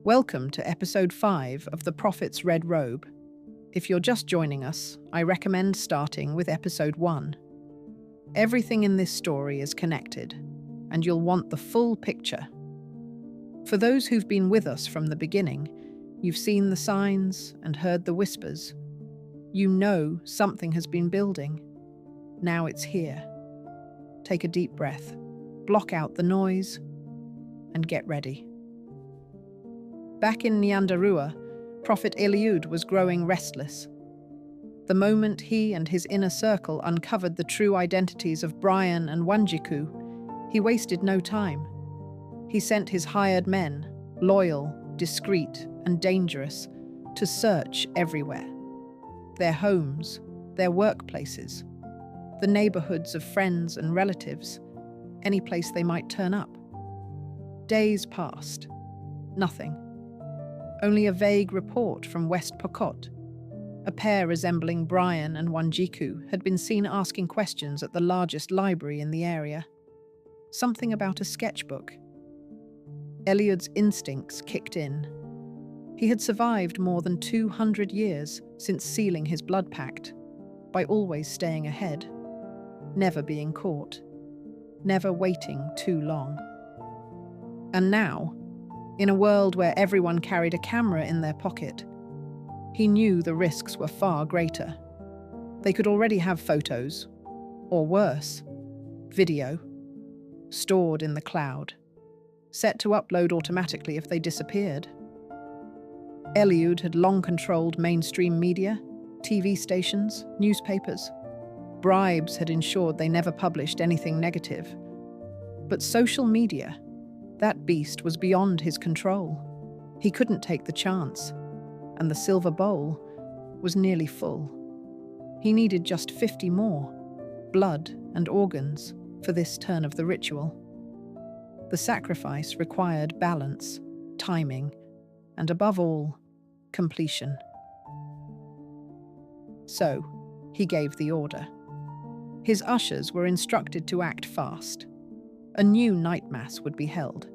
Welcome to episode 5 of The Prophet's Red Robe. If you're just joining us, I recommend starting with episode 1. Everything in this story is connected, and you'll want the full picture. For those who've been with us from the beginning, you've seen the signs and heard the whispers. You know something has been building. Now it's here. Take a deep breath, block out the noise, and get ready. Back in Nyandarua, Prophet Eliud was growing restless. The moment he and his inner circle uncovered the true identities of Brian and Wanjiku, he wasted no time. He sent his hired men, loyal, discreet, and dangerous, to search everywhere. Their homes, their workplaces, the neighborhoods of friends and relatives, any place they might turn up. Days passed. Nothing. Only a vague report from West Pokot. A pair resembling Brian and Wanjiku had been seen asking questions at the largest library in the area. Something about a sketchbook. Eliud's instincts kicked in. He had survived more than 200 years since sealing his blood pact, by always staying ahead, never being caught, never waiting too long. And now, in a world where everyone carried a camera in their pocket, he knew the risks were far greater. They could already have photos, or worse, video, stored in the cloud, set to upload automatically if they disappeared. Eliud had long controlled mainstream media, TV stations, newspapers. Bribes had ensured they never published anything negative. But social media, that beast was beyond his control. He couldn't take the chance, and the silver bowl was nearly full. He needed just 50 more, blood and organs, for this turn of the ritual. The sacrifice required balance, timing, and above all, completion. So, he gave the order. His ushers were instructed to act fast. A new night mass would be held.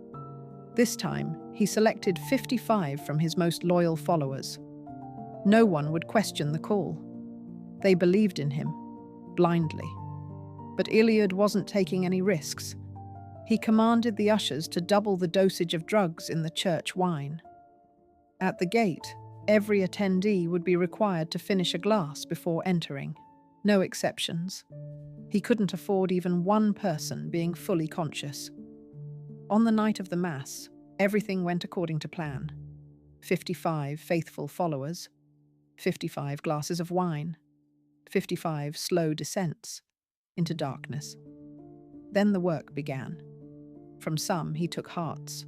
This time, he selected 55 from his most loyal followers. No one would question the call. They believed in him, blindly. But Eliud wasn't taking any risks. He commanded the ushers to double the dosage of drugs in the church wine. At the gate, every attendee would be required to finish a glass before entering. No exceptions. He couldn't afford even one person being fully conscious. On the night of the Mass, everything went according to plan. 55 faithful followers, 55 glasses of wine, 55 slow descents into darkness. Then the work began. From some he took hearts,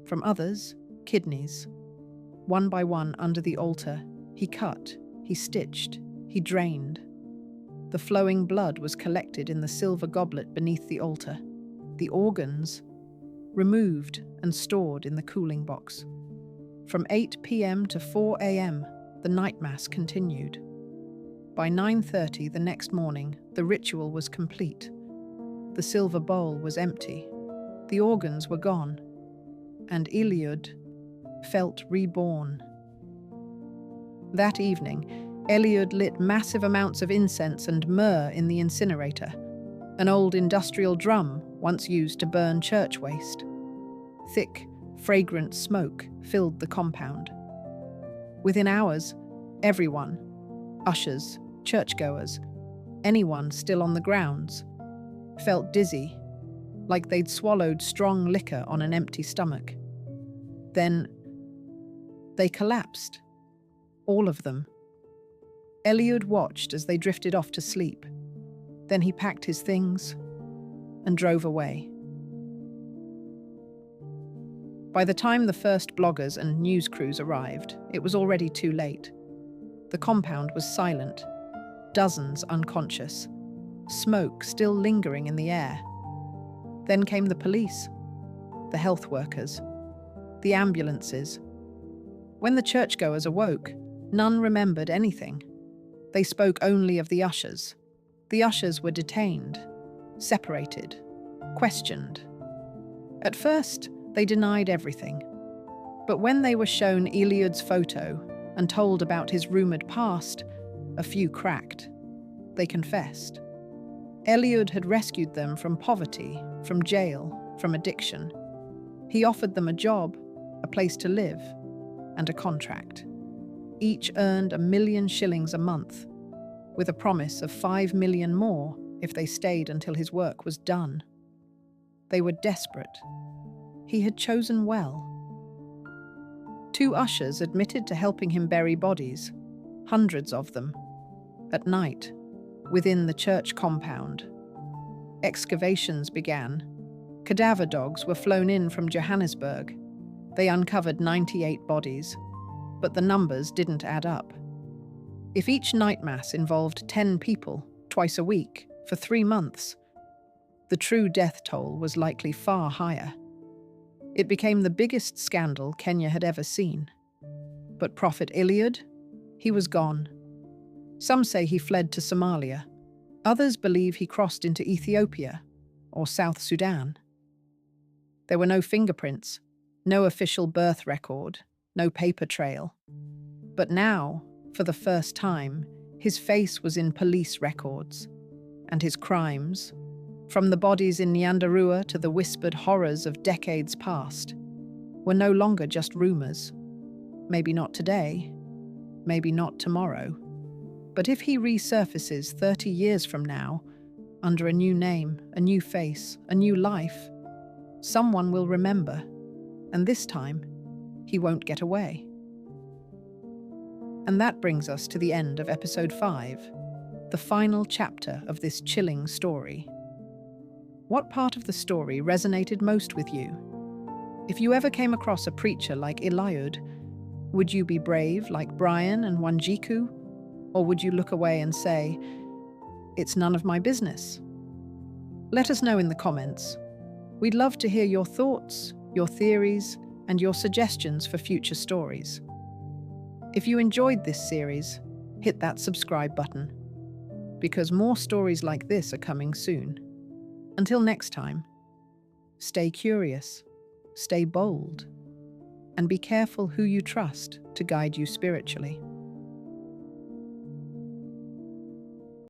from others, kidneys. One by one under the altar, he cut, he stitched, he drained. The flowing blood was collected in the silver goblet beneath the altar. The organs removed and stored in the cooling box. From 8 p.m. to 4 a.m., the night mass continued. By 9:30 the next morning, the ritual was complete. The silver bowl was empty. The organs were gone. And Eliud felt reborn. That evening, Eliud lit massive amounts of incense and myrrh in the incinerator, an old industrial drum once used to burn church waste. Thick, fragrant smoke filled the compound. Within hours, everyone, ushers, churchgoers, anyone still on the grounds, felt dizzy, like they'd swallowed strong liquor on an empty stomach. Then they collapsed, all of them. Eliud watched as they drifted off to sleep. Then he packed his things and drove away. By the time the first bloggers and news crews arrived, it was already too late. The compound was silent, dozens unconscious, smoke still lingering in the air. Then came the police, the health workers, the ambulances. When the churchgoers awoke, none remembered anything. They spoke only of the ushers. The ushers were detained, separated, questioned. At first, they denied everything. But when they were shown Eliud's photo and told about his rumored past, a few cracked. They confessed. Eliud had rescued them from poverty, from jail, from addiction. He offered them a job, a place to live, and a contract. Each earned 1 million shillings a month, with a promise of 5 million more if they stayed until his work was done. They were desperate. He had chosen well. 2 ushers admitted to helping him bury bodies, hundreds of them, at night, within the church compound. Excavations began. Cadaver dogs were flown in from Johannesburg. They uncovered 98 bodies, but the numbers didn't add up. If each night mass involved 10 people, twice a week, for 3 months, the true death toll was likely far higher. It became the biggest scandal Kenya had ever seen. But Prophet Eliud? He was gone. Some say he fled to Somalia. Others believe he crossed into Ethiopia or South Sudan. There were no fingerprints, no official birth record, no paper trail. But now, for the first time, his face was in police records. And his crimes, from the bodies in Nyandarua to the whispered horrors of decades past, were no longer just rumors. Maybe not today, maybe not tomorrow. But if he resurfaces 30 years from now, under a new name, a new face, a new life, someone will remember, and this time, he won't get away. And that brings us to the end of episode 5, the final chapter of this chilling story. What part of the story resonated most with you? If you ever came across a preacher like Eliud, would you be brave like Brian and Wanjiku? Or would you look away and say, "It's none of my business"? Let us know in the comments. We'd love to hear your thoughts, your theories, and your suggestions for future stories. If you enjoyed this series, hit that subscribe button, because more stories like this are coming soon. Until next time, stay curious, stay bold, and be careful who you trust to guide you spiritually.